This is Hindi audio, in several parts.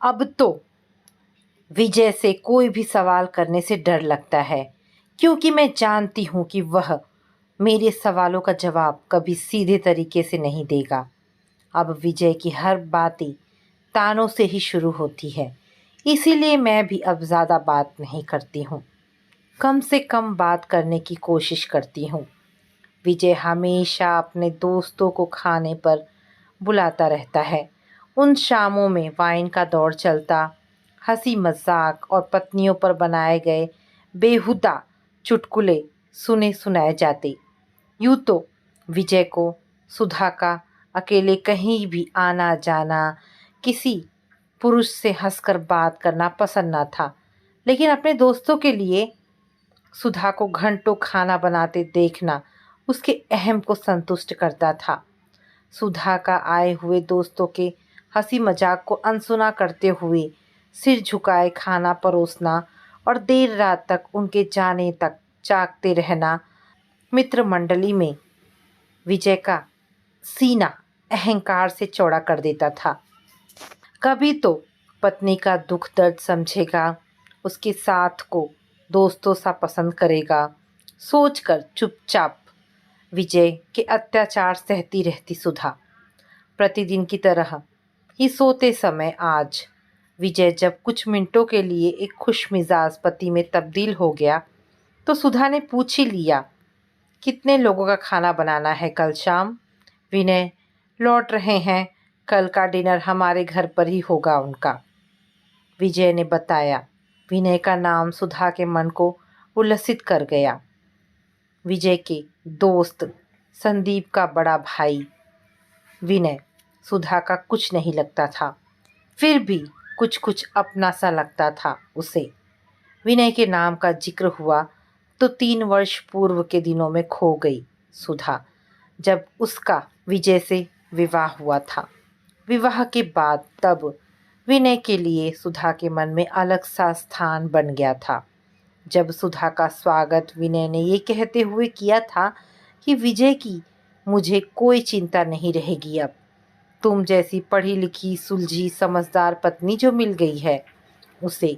अब तो विजय से कोई भी सवाल करने से डर लगता है, क्योंकि मैं जानती हूँ कि वह मेरे सवालों का जवाब कभी सीधे तरीके से नहीं देगा। अब विजय की हर बातें तानों से ही शुरू होती है, इसीलिए मैं भी अब ज़्यादा बात नहीं करती हूँ। कम से कम बात करने की कोशिश करती हूँ। विजय हमेशा अपने दोस्तों को खाने पर बुलाता रहता है। उन शामों में वाइन का दौर चलता, हंसी मजाक और पत्नियों पर बनाए गए बेहुदा चुटकुले सुने सुनाए जाते। यूँ तो विजय को सुधा का अकेले कहीं भी आना जाना, किसी पुरुष से हंसकर बात करना पसंद ना था, लेकिन अपने दोस्तों के लिए सुधा को घंटों खाना बनाते देखना उसके अहम को संतुष्ट करता था। सुधा का आए हुए दोस्तों के हंसी मजाक को अनसुना करते हुए सिर झुकाए खाना परोसना और देर रात तक उनके जाने तक जागते रहना मित्र मंडली में विजय का सीना अहंकार से चौड़ा कर देता था। कभी तो पत्नी का दुख दर्द समझेगा, उसके साथ को दोस्तों सा पसंद करेगा, सोचकर चुपचाप विजय के अत्याचार सहती रहती सुधा। प्रतिदिन की तरह ही सोते समय आज विजय जब कुछ मिनटों के लिए एक खुशमिजाज पति में तब्दील हो गया, तो सुधा ने पूछ ही लिया, कितने लोगों का खाना बनाना है कल शाम? विनय लौट रहे हैं, कल का डिनर हमारे घर पर ही होगा उनका। विजय ने बताया। विनय का नाम सुधा के मन को उल्लसित कर गया। विजय के दोस्त संदीप का बड़ा भाई विनय सुधा का कुछ नहीं लगता था, फिर भी कुछ कुछ अपना सा लगता था उसे। विनय के नाम का जिक्र हुआ तो 3 वर्ष पूर्व के दिनों में खो गई सुधा, जब उसका विजय से विवाह हुआ था। विवाह के बाद तब विनय के लिए सुधा के मन में अलग सा स्थान बन गया था। जब सुधा का स्वागत विनय ने ये कहते हुए किया था कि विजय की मुझे कोई चिंता नहीं रहेगी, अब तुम जैसी पढ़ी लिखी सुलझी समझदार पत्नी जो मिल गई है उसे।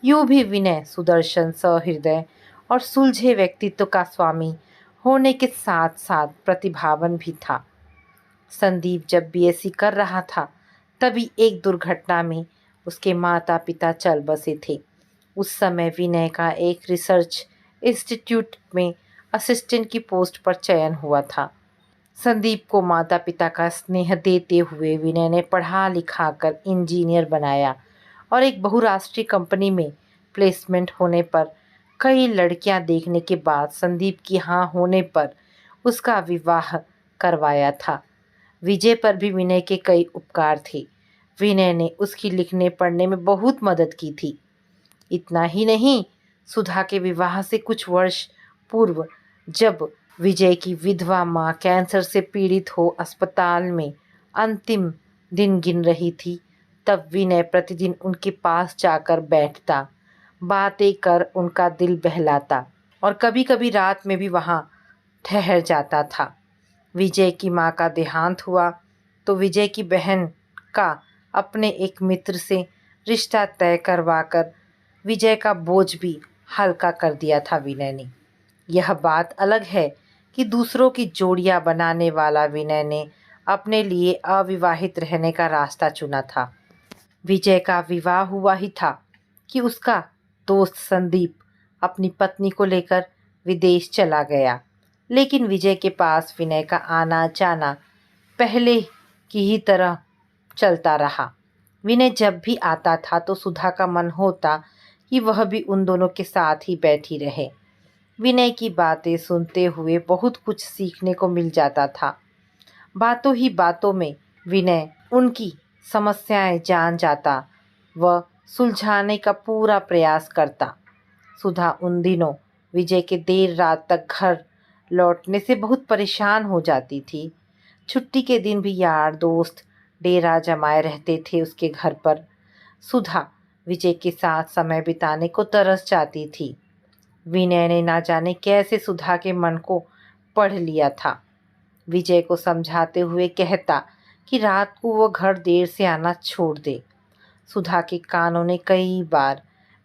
यूँ भी विनय सुदर्शन सहृदय और सुलझे व्यक्तित्व का स्वामी होने के साथ साथ प्रतिभावान भी था। संदीप जब बीएससी कर रहा था, तभी एक दुर्घटना में उसके माता पिता चल बसे थे। उस समय विनय का एक रिसर्च इंस्टीट्यूट में असिस्टेंट की पोस्ट पर चयन हुआ था। संदीप को माता पिता का स्नेह देते हुए विनय ने पढ़ा लिखा कर इंजीनियर बनाया और एक बहुराष्ट्रीय कंपनी में प्लेसमेंट होने पर कई लड़कियां देखने के बाद संदीप की हाँ होने पर उसका विवाह करवाया था। विजय पर भी विनय के कई उपकार थे। विनय ने उसकी लिखने पढ़ने में बहुत मदद की थी। इतना ही नहीं, सुधा के विवाह से कुछ वर्ष पूर्व जब विजय की विधवा माँ कैंसर से पीड़ित हो अस्पताल में अंतिम दिन गिन रही थी, तब विनय प्रतिदिन उनके पास जाकर बैठता, बातें कर उनका दिल बहलाता और कभी कभी रात में भी वहाँ ठहर जाता था। विजय की माँ का देहांत हुआ तो विजय की बहन का अपने एक मित्र से रिश्ता तय करवाकर विजय का बोझ भी हल्का कर दिया था विनय ने। यह बात अलग है कि दूसरों की जोड़ियां बनाने वाला विनय ने अपने लिए अविवाहित रहने का रास्ता चुना था। विजय का विवाह हुआ ही था कि उसका दोस्त संदीप अपनी पत्नी को लेकर विदेश चला गया, लेकिन विजय के पास विनय का आना जाना पहले की ही तरह चलता रहा। विनय जब भी आता था तो सुधा का मन होता कि वह भी उन दोनों के साथ ही बैठी रहे। विनय की बातें सुनते हुए बहुत कुछ सीखने को मिल जाता था। बातों ही बातों में विनय उनकी समस्याएं जान जाता व सुलझाने का पूरा प्रयास करता। सुधा उन दिनों विजय के देर रात तक घर लौटने से बहुत परेशान हो जाती थी। छुट्टी के दिन भी यार दोस्त डेरा जमाए रहते थे उसके घर पर। सुधा विजय के साथ समय बिताने को तरस जाती थी। विनय ने ना जाने कैसे सुधा के मन को पढ़ लिया था। विजय को समझाते हुए कहता कि रात को वो घर देर से आना छोड़ दे। सुधा के कानों ने कई बार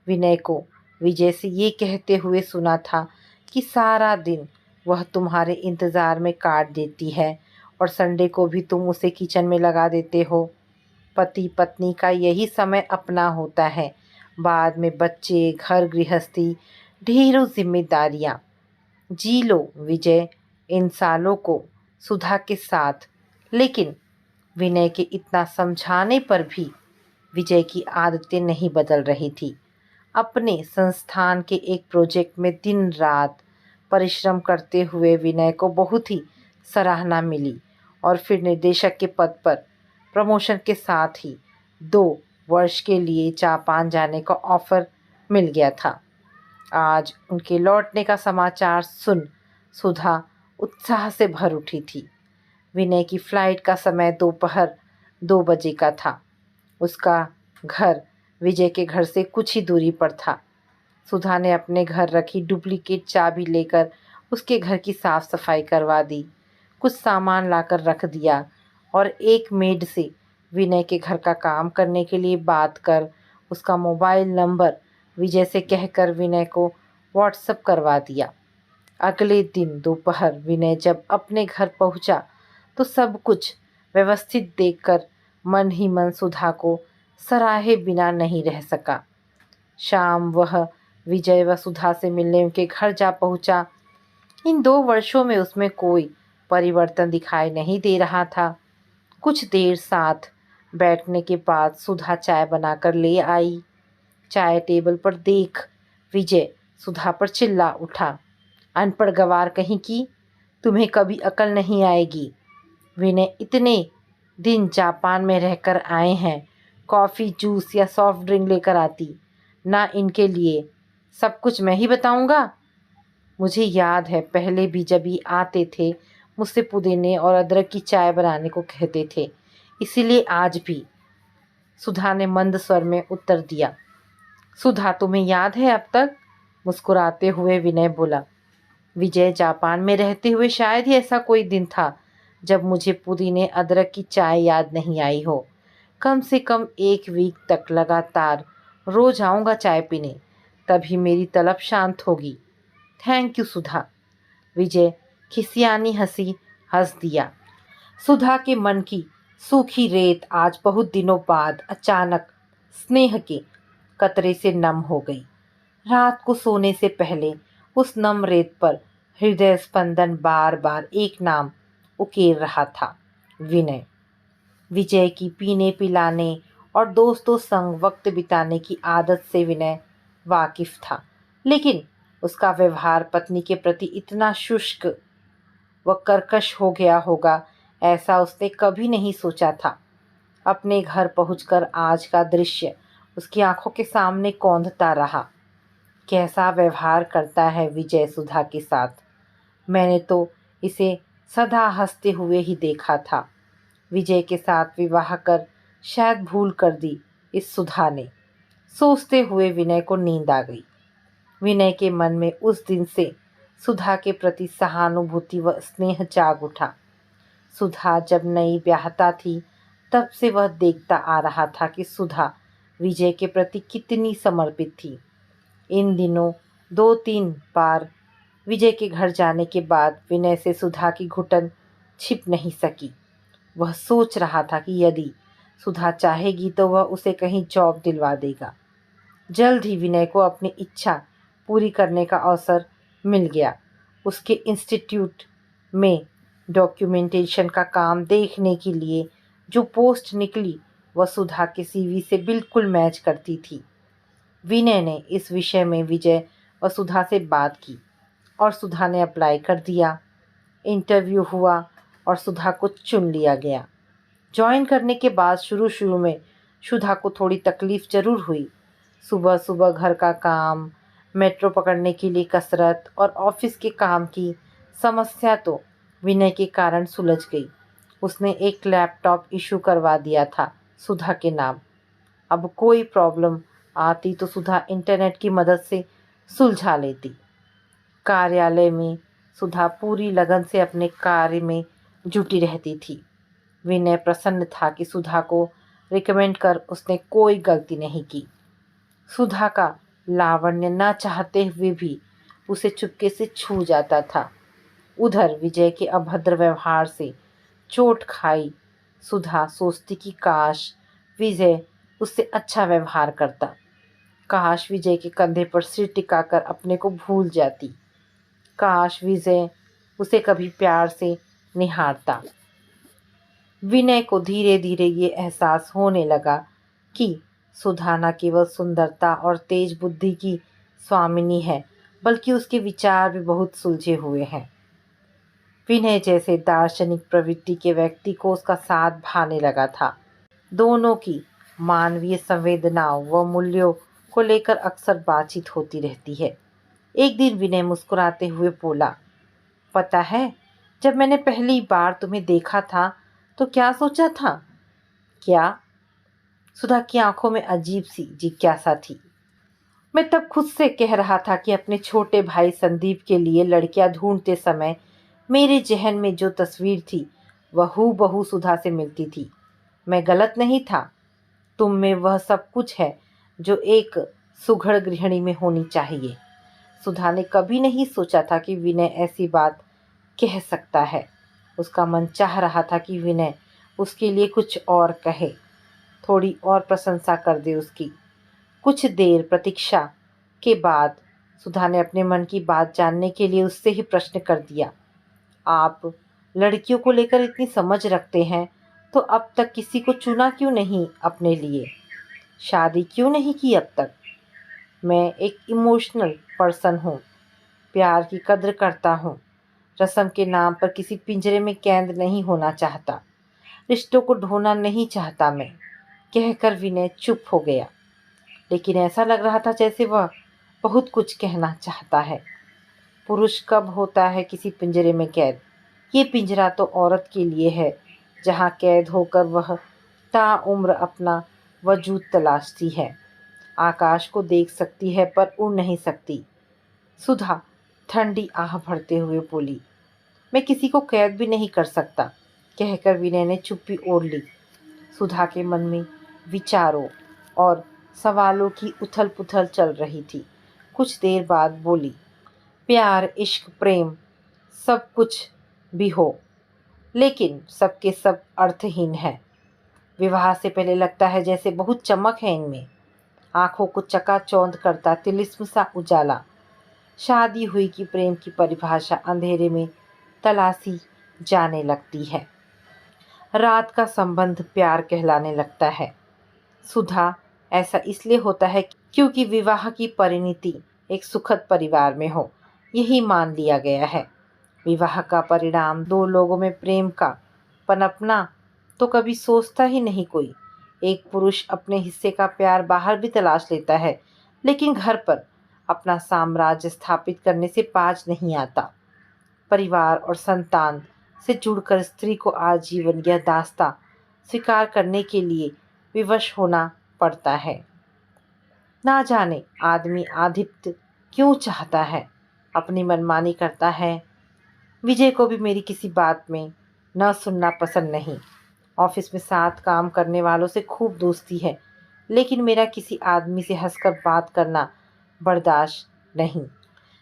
विनय को विजय से ये कहते हुए सुना था कि सारा दिन वह तुम्हारे इंतज़ार में काट देती है और संडे को भी तुम उसे किचन में लगा देते हो। पति पत्नी का यही समय अपना होता है, बाद में बच्चे, घर गृहस्थी, ढेरों जिम्मेदारियां। जी लो विजय इन सालों को सुधा के साथ। लेकिन विनय के इतना समझाने पर भी विजय की आदतें नहीं बदल रही थी। अपने संस्थान के एक प्रोजेक्ट में दिन रात परिश्रम करते हुए विनय को बहुत ही सराहना मिली और फिर निर्देशक के पद पर प्रमोशन के साथ ही 2 वर्ष के लिए जापान जाने का ऑफर मिल गया था। आज उनके लौटने का समाचार सुन सुधा उत्साह से भर उठी थी। विनय की फ्लाइट का समय दोपहर 2 बजे का था। उसका घर विजय के घर से कुछ ही दूरी पर था। सुधा ने अपने घर रखी डुप्लीकेट चाबी लेकर उसके घर की साफ सफाई करवा दी, कुछ सामान लाकर रख दिया और एक मेड से विनय के घर का काम करने के लिए बात कर उसका मोबाइल नंबर विजय से कहकर विनय को व्हाट्सएप करवा दिया। अगले दिन दोपहर विनय जब अपने घर पहुंचा तो सब कुछ व्यवस्थित देखकर मन ही मन सुधा को सराहे बिना नहीं रह सका। शाम वह विजय व सुधा से मिलने उनके घर जा पहुंचा। इन 2 वर्षों में उसमें कोई परिवर्तन दिखाई नहीं दे रहा था। कुछ देर साथ बैठने के बाद सुधा चाय बनाकर ले आई। चाय टेबल पर देख विजय सुधा पर चिल्ला उठा, अनपढ़ गवार कहीं की, तुम्हें कभी अकल नहीं आएगी। विनय इतने दिन जापान में रहकर आए हैं, कॉफ़ी जूस या सॉफ्ट ड्रिंक लेकर आती, ना इनके लिए सब कुछ मैं ही बताऊंगा। मुझे याद है पहले भी जब ये आते थे मुझसे पुदीने और अदरक की चाय बनाने को कहते थे, इसीलिए आज भी। सुधा ने मंद स्वर में उत्तर दिया। सुधा तुम्हें याद है अब तक? मुस्कुराते हुए विनय बोला। विजय जापान में रहते हुए शायद ही ऐसा कोई दिन था जब मुझे पुदीने अदरक की चाय याद नहीं आई हो। कम से कम 1 वीक तक लगातार रोज आऊँगा चाय पीने, तभी मेरी तलब शांत होगी। थैंक यू सुधा। विजय खिसियानी हंसी हंस दिया। सुधा के मन की सूखी रेत आज बहुत दिनों बाद अचानक स्नेह के कतरे से नम हो गई। रात को सोने से पहले उस नम रेत पर हृदय स्पंदन बार बार एक नाम उकेर रहा था, विनय। विजय की पीने पिलाने और दोस्तों संग वक्त बिताने की आदत से विनय वाकिफ था, लेकिन उसका व्यवहार पत्नी के प्रति इतना शुष्क व कर्कश हो गया होगा ऐसा उसने कभी नहीं सोचा था। अपने घर पहुंचकर आज का दृश्य उसकी आंखों के सामने कौंधता रहा। कैसा व्यवहार करता है विजय सुधा के साथ। मैंने तो इसे सदा हंसते हुए ही देखा था। विजय के साथ विवाह कर शायद भूल कर दी इस सुधा ने। सोचते हुए विनय को नींद आ गई। विनय के मन में उस दिन से सुधा के प्रति सहानुभूति व स्नेह जाग उठा। सुधा जब नई ब्याहता थी तब से वह देखता आ रहा था कि सुधा विजय के प्रति कितनी समर्पित थी। इन दिनों 2-3 बार विजय के घर जाने के बाद विनय से सुधा की घुटन छिप नहीं सकी। वह सोच रहा था कि यदि सुधा चाहेगी तो वह उसे कहीं जॉब दिलवा देगा। जल्द ही विनय को अपनी इच्छा पूरी करने का अवसर मिल गया। उसके इंस्टीट्यूट में डॉक्यूमेंटेशन का काम देखने के लिए जो पोस्ट निकली वह सुधा के सीवी से बिल्कुल मैच करती थी। विनय ने इस विषय में विजय व सुधा से बात की और सुधा ने अप्लाई कर दिया। इंटरव्यू हुआ और सुधा को चुन लिया गया। ज्वाइन करने के बाद शुरू शुरू में सुधा को थोड़ी तकलीफ़ ज़रूर हुई। सुबह सुबह घर का काम, मेट्रो पकड़ने के लिए कसरत और ऑफिस के काम की समस्या तो विनय के कारण सुलझ गई। उसने एक लैपटॉप इशू करवा दिया था सुधा के नाम। अब कोई प्रॉब्लम आती तो सुधा इंटरनेट की मदद से सुलझा लेती। कार्यालय में सुधा पूरी लगन से अपने कार्य में जुटी रहती थी। विनय प्रसन्न था कि सुधा को रिकमेंड कर उसने कोई गलती नहीं की। सुधा का लावण्य न चाहते हुए भी उसे चुपके से छू जाता था। उधर विजय के अभद्र व्यवहार से चोट खाई सुधा सोचती कि काश विजय उससे अच्छा व्यवहार करता। काश विजय के कंधे पर सिर टिकाकर अपने को भूल जाती। काश विजय उसे कभी प्यार से निहारता। विनय को धीरे धीरे ये एहसास होने लगा कि सुधा न केवल सुंदरता और तेज बुद्धि की स्वामिनी है, बल्कि उसके विचार भी बहुत सुलझे हुए हैं। विनय जैसे दार्शनिक प्रवृत्ति के व्यक्ति को उसका साथ भाने लगा था। दोनों की मानवीय संवेदनाओं व मूल्यों को लेकर अक्सर बातचीत होती रहती है। एक दिन विनय मुस्कुराते हुए बोला, पता है, जब मैंने पहली बार तुम्हें देखा था तो क्या सोचा था? क्या? सुधा की आंखों में अजीब सी जिज्ञासा थी। मैं तब खुद से कह रहा था कि अपने छोटे भाई संदीप के लिए लड़कियां ढूंढते समय मेरे जहन में जो तस्वीर थी वह हूबहू सुधा से मिलती थी। मैं गलत नहीं था। तुम में वह सब कुछ है जो एक सुघड़ गृहिणी में होनी चाहिए। सुधा ने कभी नहीं सोचा था कि विनय ऐसी बात कह सकता है। उसका मन चाह रहा था कि विनय उसके लिए कुछ और कहे, थोड़ी और प्रशंसा कर दे उसकी। कुछ देर प्रतीक्षा के बाद सुधा ने अपने मन की बात जानने के लिए उससे ही प्रश्न कर दिया, आप लड़कियों को लेकर इतनी समझ रखते हैं तो अब तक किसी को चुना क्यों नहीं अपने लिए? शादी क्यों नहीं की अब तक? मैं एक इमोशनल पर्सन हूँ, प्यार की कद्र करता हूँ, रस्म के नाम पर किसी पिंजरे में कैद नहीं होना चाहता, रिश्तों को ढोना नहीं चाहता मैं, कहकर विनय चुप हो गया। लेकिन ऐसा लग रहा था जैसे वह बहुत कुछ कहना चाहता है। पुरुष कब होता है किसी पिंजरे में कैद? ये पिंजरा तो औरत के लिए है, जहाँ कैद होकर वह ताउम्र अपना वजूद तलाशती है। आकाश को देख सकती है पर उड़ नहीं सकती। सुधा ठंडी आह भरते हुए बोली, मैं किसी को कैद भी नहीं कर सकता, कहकर विनय ने चुप्पी ओढ़ ली। सुधा के मन में विचारों और सवालों की उथल पुथल चल रही थी। कुछ देर बाद बोली, प्यार इश्क प्रेम सब कुछ भी हो, लेकिन सबके सब अर्थहीन है। विवाह से पहले लगता है जैसे बहुत चमक है इनमें, आंखों को चकाचौंध करता तिलिस्म सा उजाला। शादी हुई कि प्रेम की परिभाषा अंधेरे में तलाशी जाने लगती है। रात का संबंध प्यार कहलाने लगता है। सुधा, ऐसा इसलिए होता है क्योंकि विवाह की परिणति एक सुखद परिवार में हो, यही मान लिया गया है। विवाह का परिणाम दो लोगों में प्रेम का पनपना तो कभी सोचता ही नहीं कोई। एक पुरुष अपने हिस्से का प्यार बाहर भी तलाश लेता है, लेकिन घर पर अपना साम्राज्य स्थापित करने से बाज नहीं आता। परिवार और संतान से जुड़कर स्त्री को आजीवन यह दास्तां स्वीकार करने के लिए विवश होना पड़ता है। ना जाने आदमी आधिपत्य क्यों चाहता है, अपनी मनमानी करता है। विजय को भी मेरी किसी बात में न सुनना पसंद नहीं। ऑफिस में साथ काम करने वालों से खूब दोस्ती है, लेकिन मेरा किसी आदमी से हंसकर बात करना बर्दाश्त नहीं।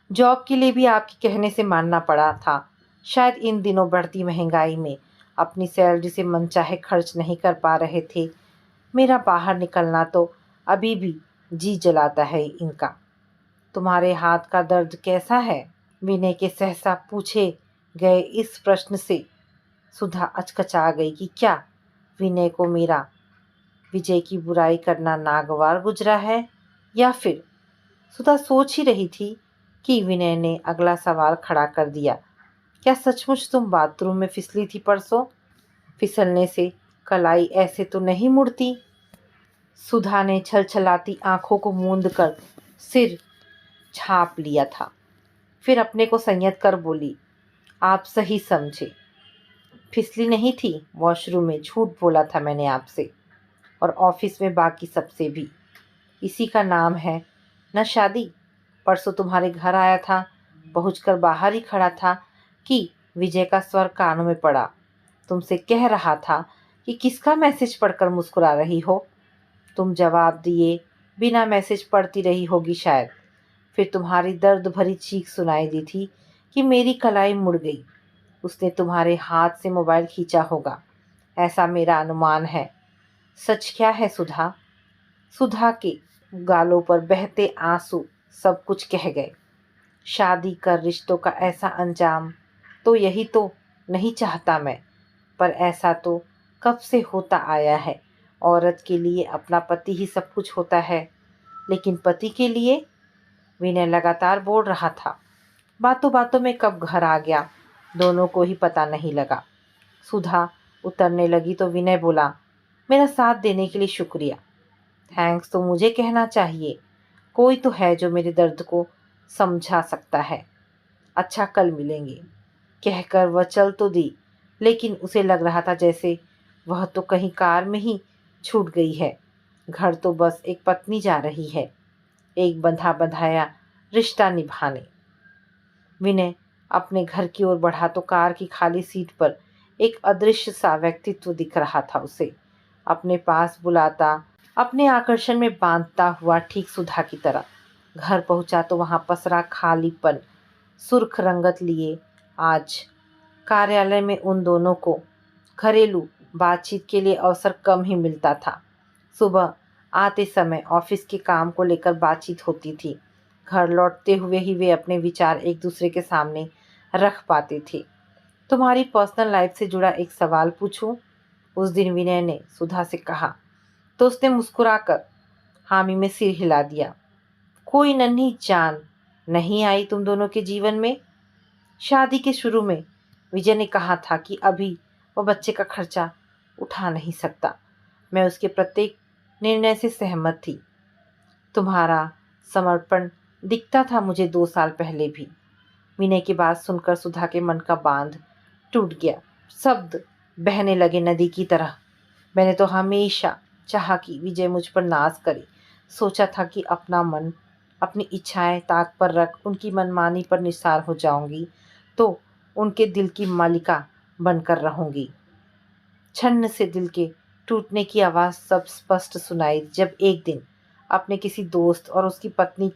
जॉब के लिए भी आपके कहने से मानना पड़ा था। शायद इन दिनों बढ़ती महंगाई में अपनी सैलरी से मनचाहे खर्च नहीं कर पा रहे थे। मेरा बाहर निकलना तो अभी भी जी जलाता है इनका। तुम्हारे हाथ का दर्द कैसा है? विनय के सहसा पूछे गए इस प्रश्न से सुधा अचकचा गई कि क्या विनय को मेरा विजय की बुराई करना नागवार गुजरा है, या फिर सुधा सोच ही रही थी कि विनय ने अगला सवाल खड़ा कर दिया, क्या सचमुच तुम बाथरूम में फिसली थी परसों? फिसलने से कलाई ऐसे तो नहीं मुड़ती? सुधा ने छलछलाती आंखों को मूंद कर सिर झाँप लिया था। फिर अपने को संयत कर बोली, आप सही समझे, फिसली नहीं थी, वॉशरूम में झूठ बोला था मैंने आपसे, और ऑफिस में बाकी सबसे भी। इसी का नाम है न शादी। परसों तुम्हारे घर आया था, पहुंचकर बाहर ही खड़ा था कि विजय का स्वर कानों में पड़ा। तुमसे कह रहा था कि किसका मैसेज पढ़कर मुस्कुरा रही हो। तुम जवाब दिए बिना मैसेज पढ़ती रही होगी शायद। फिर तुम्हारी दर्द भरी चीख सुनाई दी थी कि मेरी कलाई मुड़ गई। उसने तुम्हारे हाथ से मोबाइल खींचा होगा, ऐसा मेरा अनुमान है। सच क्या है सुधा? सुधा के गालों पर बहते आंसू सब कुछ कह गए। शादी कर रिश्तों का ऐसा अंजाम तो यही तो नहीं चाहता मैं, पर ऐसा तो कब से होता आया है। औरत के लिए अपना पति ही सब कुछ होता है, लेकिन पति के लिए? विनय लगातार बोल रहा था। बातों बातों में कब घर आ गया, दोनों को ही पता नहीं लगा। सुधा उतरने लगी तो विनय बोला, मेरा साथ देने के लिए शुक्रिया। थैंक्स तो मुझे कहना चाहिए, कोई तो है जो मेरे दर्द को समझा सकता है। अच्छा कल मिलेंगे, कहकर वह चल तो दी, लेकिन उसे लग रहा था जैसे वह तो कहीं कार में ही छूट गई है। घर तो बस एक पत्नी जा रही है, एक बंधा बंधाया रिश्ता निभाने। विनय अपने घर की ओर बढ़ा तो कार की खाली सीट पर एक अदृश्य सा व्यक्तित्व दिख रहा था उसे अपने पास बुलाता, अपने आकर्षण में बांधता हुआ, ठीक सुधा की तरह। घर पहुंचा तो वहां पसरा खालीपन सुर्ख रंगत लिए। आज कार्यालय में उन दोनों को घरेलू बातचीत के लिए अवसर कम ही मिलता था। सुबह आते समय ऑफिस के काम को लेकर बातचीत होती थी, घर लौटते हुए ही वे अपने विचार एक दूसरे के सामने रख पाते थे। तुम्हारी पर्सनल लाइफ से जुड़ा एक सवाल पूछूं? उस दिन विनय ने सुधा से कहा तो उसने मुस्कुराकर हामी में सिर हिला दिया। कोई नन्ही जान नहीं आई तुम दोनों के जीवन में? शादी के शुरू में विजय ने कहा था कि अभी वह बच्चे का खर्चा उठा नहीं सकता। मैं उसके प्रत्येक निर्णय से सहमत थी। तुम्हारा समर्पण दिखता था मुझे 2 साल पहले भी। विनय की बात सुनकर सुधा के मन का बांध टूट गया। शब्द बहने लगे नदी की तरह। मैंने तो हमेशा चाहा कि विजय मुझ पर नाज करे। सोचा था कि अपना मन, अपनी इच्छाएं ताक पर रख उनकी मनमानी पर निसार हो जाऊंगी तो उनके दिल की मालिका बनकर रहूंगी। छन्न से दिल के टूटने की आवाज़ सब स्पष्ट सुनाई जब एक दिन अपने किसी दोस्त और उसकी पत्नी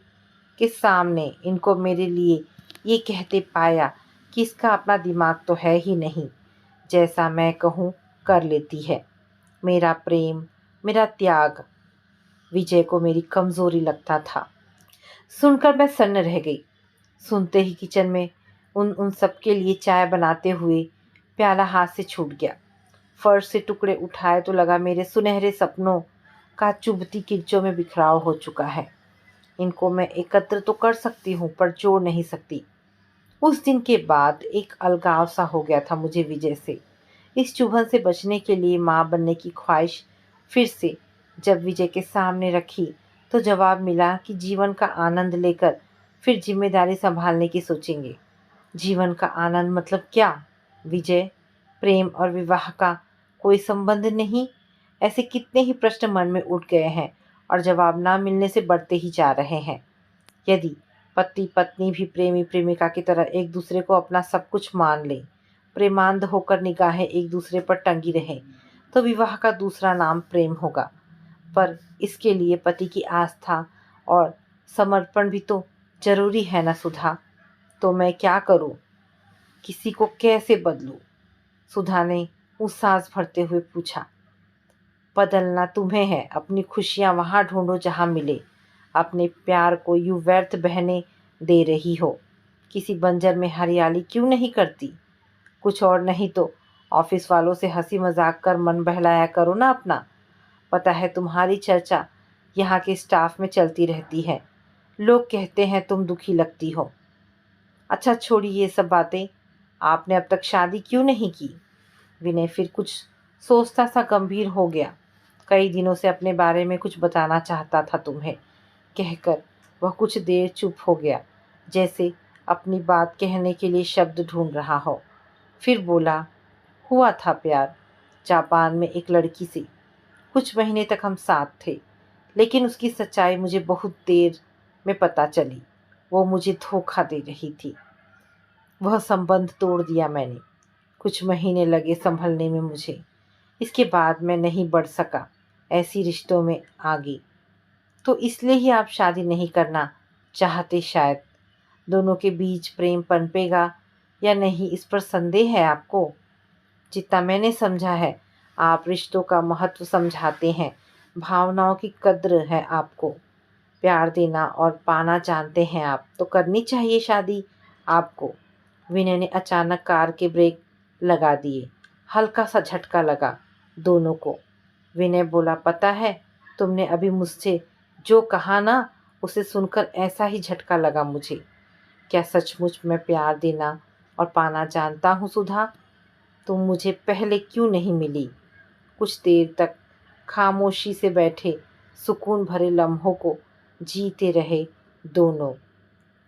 के सामने इनको मेरे लिए ये कहते पाया कि इसका अपना दिमाग तो है ही नहीं, जैसा मैं कहूँ कर लेती है। मेरा प्रेम, मेरा त्याग विजय को मेरी कमज़ोरी लगता था। सुनकर मैं सन्न रह गई। सुनते ही किचन में उन सब के लिए चाय बनाते हुए प्याला हाथ से छूट गया। फर्श से टुकड़े उठाए तो लगा मेरे सुनहरे सपनों का चुभती किरचों में बिखराव हो चुका है। इनको मैं एकत्र तो कर सकती हूँ पर जोड़ नहीं सकती। उस दिन के बाद एक अलगाव सा हो गया था मुझे विजय से। इस चुभन से बचने के लिए माँ बनने की ख्वाहिश फिर से जब विजय के सामने रखी तो जवाब मिला कि जीवन का आनंद लेकर फिर जिम्मेदारी संभालने की सोचेंगे। जीवन का आनंद मतलब क्या विजय? प्रेम और विवाह का कोई संबंध नहीं? ऐसे कितने ही प्रश्न मन में उठ गए हैं और जवाब ना मिलने से बढ़ते ही जा रहे हैं। यदि पति पत्नी भी प्रेमी प्रेमिका की तरह एक दूसरे को अपना सब कुछ मान ले, प्रेमांध होकर निगाहें एक दूसरे पर टंगी रहें, तो विवाह का दूसरा नाम प्रेम होगा। पर इसके लिए पति की आस्था और समर्पण भी तो जरूरी है ना सुधा? तो मैं क्या करूं? किसी को कैसे बदलूं? सुधा ने उस सांस भरते हुए पूछा। बदलना तुम्हें है, अपनी खुशियां वहां ढूंढो जहां मिले। अपने प्यार को यूं व्यर्थ बहने दे रही हो। किसी बंजर में हरियाली क्यों नहीं करती? कुछ और नहीं तो ऑफिस वालों से हंसी मजाक कर मन बहलाया करो ना अपना। पता है तुम्हारी चर्चा यहाँ के स्टाफ में चलती रहती है। लोग कहते हैं तुम दुखी लगती हो। अच्छा छोड़िए ये सब बातें, आपने अब तक शादी क्यों नहीं की? विनय फिर कुछ सोचता सा गंभीर हो गया। कई दिनों से अपने बारे में कुछ बताना चाहता था तुम्हें, कहकर वह कुछ देर चुप हो गया, जैसे अपनी बात कहने के लिए शब्द ढूंढ रहा हो। फिर बोला, हुआ था प्यार जापान में एक लड़की से। कुछ महीने तक हम साथ थे, लेकिन उसकी सच्चाई मुझे बहुत देर में पता चली। वो मुझे धोखा दे रही थी। वह संबंध तोड़ दिया मैंने। कुछ महीने लगे संभलने में मुझे। इसके बाद मैं नहीं बढ़ सका ऐसी रिश्तों में आगे। तो इसलिए ही आप शादी नहीं करना चाहते शायद। दोनों के बीच प्रेम पनपेगा या नहीं इस पर संदेह है आपको। जितना मैंने समझा है आप रिश्तों का महत्व समझाते हैं, भावनाओं की कद्र है आपको, प्यार देना और पाना जानते हैं आप, तो करनी चाहिए शादी आपको। विनय ने अचानक कार के ब्रेक लगा दिए। हल्का सा झटका लगा दोनों को। विनय बोला, पता है तुमने अभी मुझसे जो कहा ना, उसे सुनकर ऐसा ही झटका लगा मुझे। क्या सचमुच मैं प्यार देना और पाना जानता हूँ सुधा? तुम मुझे पहले क्यों नहीं मिली? कुछ देर तक खामोशी से बैठे सुकून भरे लम्हों को जीते रहे दोनों।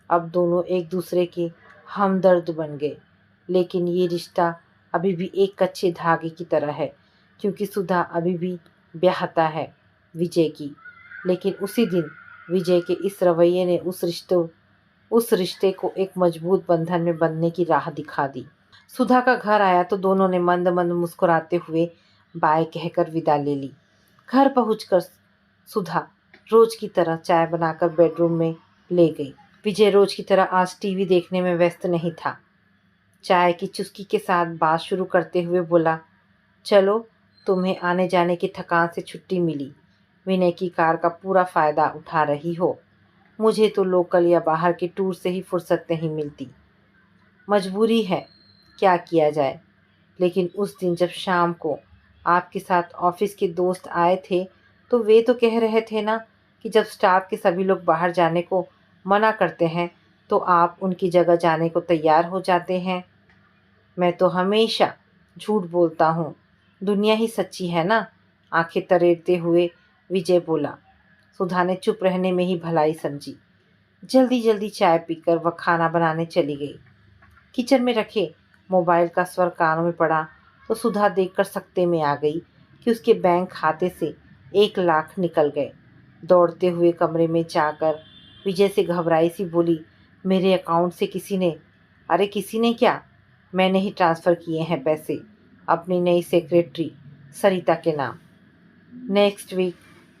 अब दोनों एक दूसरे के हमदर्द बन गए। लेकिन ये रिश्ता अभी भी एक कच्चे धागे की तरह है, क्योंकि सुधा अभी भी ब्याहता है विजय की। लेकिन उसी दिन विजय के इस रवैये ने उस रिश्ते को एक मजबूत बंधन में बंधने की राह दिखा दी। सुधा का घर आया तो दोनों ने मंद मंद मुस्कुराते हुए बाय कहकर विदा ले ली। घर पहुंचकर सुधा रोज की तरह चाय बनाकर बेडरूम में ले गई। विजय रोज की तरह आज टीवी देखने में व्यस्त नहीं था। चाय की चुस्की के साथ बात शुरू करते हुए बोला, चलो तुम्हें आने जाने की थकान से छुट्टी मिली, विनय की कार का पूरा फ़ायदा उठा रही हो। मुझे तो लोकल या बाहर के टूर से ही फुर्सत नहीं मिलती। मजबूरी है, क्या किया जाए। लेकिन उस दिन जब शाम को आपके साथ ऑफिस के दोस्त आए थे तो वे तो कह रहे थे ना कि जब स्टाफ के सभी लोग बाहर जाने को मना करते हैं तो आप उनकी जगह जाने को तैयार हो जाते हैं। मैं तो हमेशा झूठ बोलता हूँ, दुनिया ही सच्ची है ना। आंखें तरेरते हुए विजय बोला। सुधा ने चुप रहने में ही भलाई समझी। जल्दी जल्दी चाय पीकर वह खाना बनाने चली गई। किचन में रखे मोबाइल का स्वर कानों में पड़ा तो सुधा देखकर सकते में आ गई कि उसके बैंक खाते से 1 लाख निकल गए। दौड़ते हुए कमरे में जाकर विजय से घबराई सी बोली, मेरे अकाउंट से किसी ने? अरे किसी ने क्या, मैंने ही ट्रांसफ़र किए हैं पैसे अपनी नई सेक्रेटरी सरिता के नाम। नेक्स्ट वीक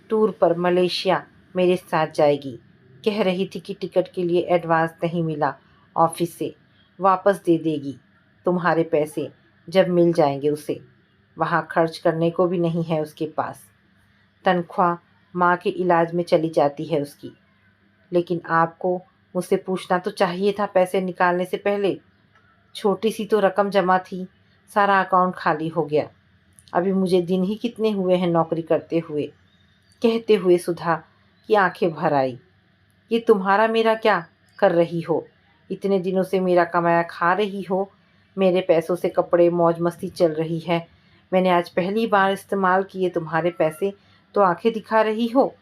टूर पर मलेशिया मेरे साथ जाएगी। कह रही थी कि टिकट के लिए एडवांस नहीं मिला ऑफिस से, वापस दे देगी तुम्हारे पैसे जब मिल जाएंगे उसे। वहाँ खर्च करने को भी नहीं है उसके पास। तनख्वाह माँ के इलाज में चली जाती है उसकी। लेकिन आपको मुझसे पूछना तो चाहिए था पैसे निकालने से पहले। छोटी सी तो रकम जमा थी, सारा अकाउंट खाली हो गया। अभी मुझे दिन ही कितने हुए हैं नौकरी करते हुए। कहते हुए सुधा की आंखें भर आई। ये तुम्हारा मेरा क्या कर रही हो? इतने दिनों से मेरा कमाया खा रही हो, मेरे पैसों से कपड़े मौज मस्ती चल रही है। मैंने आज पहली बार इस्तेमाल किए तुम्हारे पैसे तो आंखें दिखा रही हो।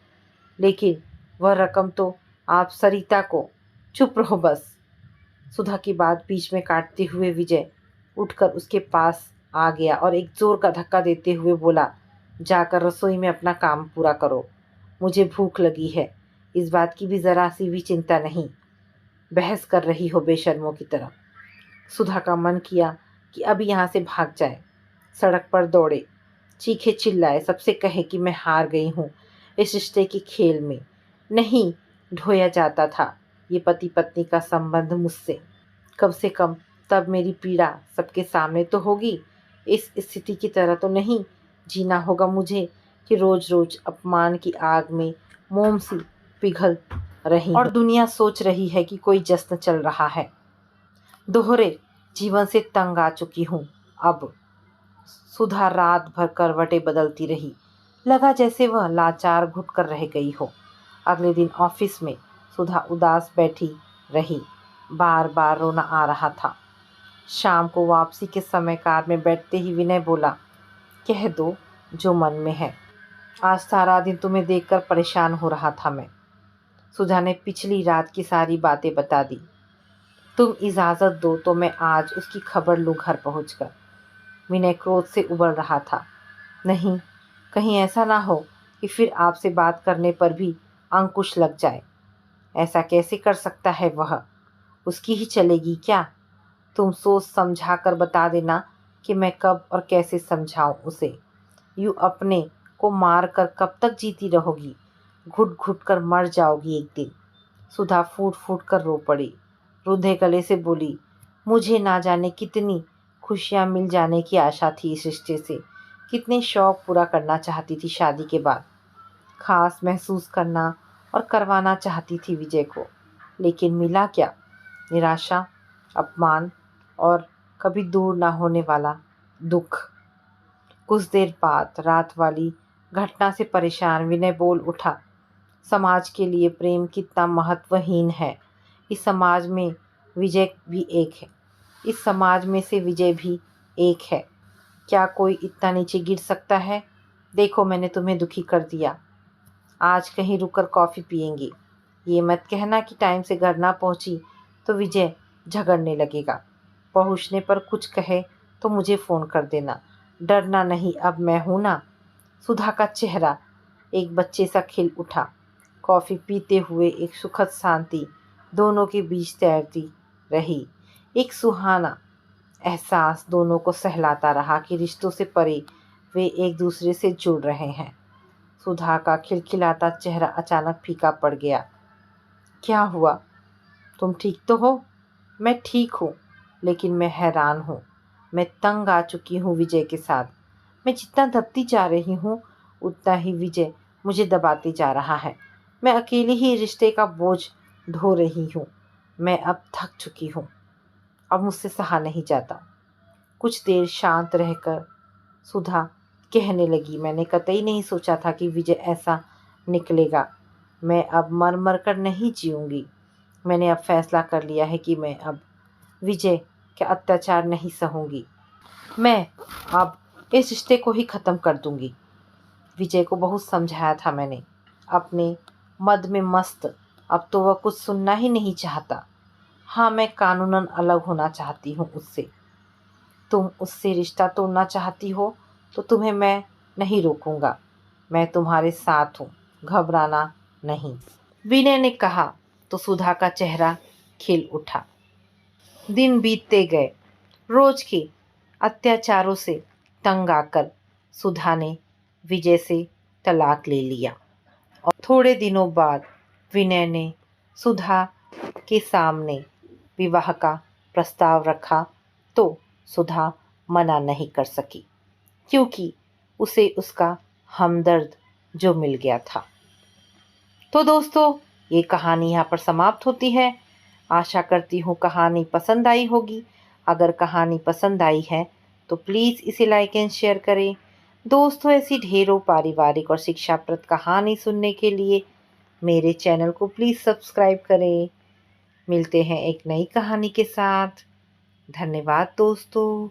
लेकिन वह रकम तो आप सरिता को। चुप रहो बस। सुधा की बात बीच में काटते हुए विजय उठकर उसके पास आ गया और एक जोर का धक्का देते हुए बोला, जाकर रसोई में अपना काम पूरा करो। मुझे भूख लगी है, इस बात की भी ज़रा सी भी चिंता नहीं। बहस कर रही हो बेशर्मों की तरह। सुधा का मन किया कि अब यहाँ से भाग जाए। सड़क पर दौड़े, चीखे चिल्लाए, सबसे कहे कि मैं हार गई हूँ इस रिश्ते के खेल में। नहीं ढोया जाता था ये पति पत्नी का संबंध मुझसे। कम से कम तब मेरी पीड़ा सबके सामने तो होगी। इस स्थिति की तरह तो नहीं जीना होगा मुझे कि रोज रोज अपमान की आग में मोम सी पिघल रही और दुनिया सोच रही है कि कोई जश्न चल रहा है। दोहरे जीवन से तंग आ चुकी हूँ अब। सुधा रात भर करवटें बदलती रही। लगा जैसे वह लाचार घुट कर रह गई हो। अगले दिन ऑफिस में सुधा उदास बैठी रही, बार बार रोना आ रहा था। शाम को वापसी के समय कार में बैठते ही विनय बोला, कह दो जो मन में है। आज सारा दिन तुम्हें देखकर परेशान हो रहा था मैं। सुधा ने पिछली रात की सारी बातें बता दी। तुम इजाज़त दो तो मैं आज उसकी खबर लूँ घर पहुँचकर। विनय क्रोध से उबल रहा था। नहीं, कहीं ऐसा ना हो कि फिर आपसे बात करने पर भी अंकुश लग जाए। ऐसा कैसे कर सकता है वह? उसकी ही चलेगी क्या? तुम सोच समझा कर बता देना कि मैं कब और कैसे समझाऊं उसे। यूँ अपने को मार कर कब तक जीती रहोगी? घुट घुट कर मर जाओगी एक दिन। सुधा फूट फूट कर रो पड़ी। रुंधे गले से बोली, मुझे ना जाने कितनी खुशियाँ मिल जाने की आशा थी इस रिश्ते से, कितने शौक पूरा करना चाहती थी शादी के बाद, खास महसूस करना और करवाना चाहती थी विजय को। लेकिन मिला क्या? निराशा, अपमान और कभी दूर ना होने वाला दुख। कुछ देर बाद रात वाली घटना से परेशान विनय बोल उठा, समाज के लिए प्रेम कितना महत्वहीन है। इस समाज में विजय भी एक है। इस समाज में से विजय भी एक है। क्या कोई इतना नीचे गिर सकता है? देखो, मैंने तुम्हें दुखी कर दिया। आज कहीं रुककर कॉफ़ी पियेंगे। ये मत कहना कि टाइम से घर ना पहुंची तो विजय झगड़ने लगेगा। पहुंचने पर कुछ कहे तो मुझे फ़ोन कर देना। डरना नहीं, अब मैं हूं ना। सुधा का चेहरा एक बच्चे सा खिल उठा। कॉफ़ी पीते हुए एक सुखद शांति दोनों के बीच तैरती रही। एक सुहाना एहसास दोनों को सहलाता रहा कि रिश्तों से परे वे एक दूसरे से जुड़ रहे हैं। सुधा का खिलखिलाता चेहरा अचानक फीका पड़ गया। क्या हुआ? तुम ठीक तो हो? मैं ठीक हूँ, लेकिन मैं हैरान हूँ। मैं तंग आ चुकी हूँ विजय के साथ। मैं जितना दबती जा रही हूँ, उतना ही विजय मुझे दबाते जा रहा है। मैं अकेली ही रिश्ते का बोझ ढो रही हूँ। मैं अब थक चुकी हूँ। अब मुझसे सहा नहीं जाता। कुछ देर शांत रहकर सुधा कहने लगी, मैंने कतई नहीं सोचा था कि विजय ऐसा निकलेगा। मैं अब मर मर कर नहीं जीऊँगी। मैंने अब फैसला कर लिया है कि मैं अब विजय के अत्याचार नहीं सहूँगी। मैं अब इस रिश्ते को ही ख़त्म कर दूँगी। विजय को बहुत समझाया था मैंने, अपने मद में मस्त। अब तो वह कुछ सुनना ही नहीं चाहता। हाँ, मैं कानूनन अलग होना चाहती हूँ उससे। तुम उससे रिश्ता तोड़ना चाहती हो तो तुम्हें मैं नहीं रोकूंगा। मैं तुम्हारे साथ हूँ, घबराना नहीं। विनय ने कहा तो सुधा का चेहरा खिल उठा। दिन बीतते गए। रोज के अत्याचारों से तंग आकर सुधा ने विजय से तलाक ले लिया और थोड़े दिनों बाद विनय ने सुधा के सामने विवाह का प्रस्ताव रखा तो सुधा मना नहीं कर सकी, क्योंकि उसे उसका हमदर्द जो मिल गया था। तो दोस्तों, ये कहानी यहाँ पर समाप्त होती है। आशा करती हूँ कहानी पसंद आई होगी। अगर कहानी पसंद आई है तो प्लीज़ इसे लाइक एंड शेयर करें। दोस्तों, ऐसी ढेरों पारिवारिक और शिक्षाप्रद कहानी सुनने के लिए मेरे चैनल को प्लीज़ सब्सक्राइब करें। मिलते हैं एक नई कहानी के साथ। धन्यवाद दोस्तों।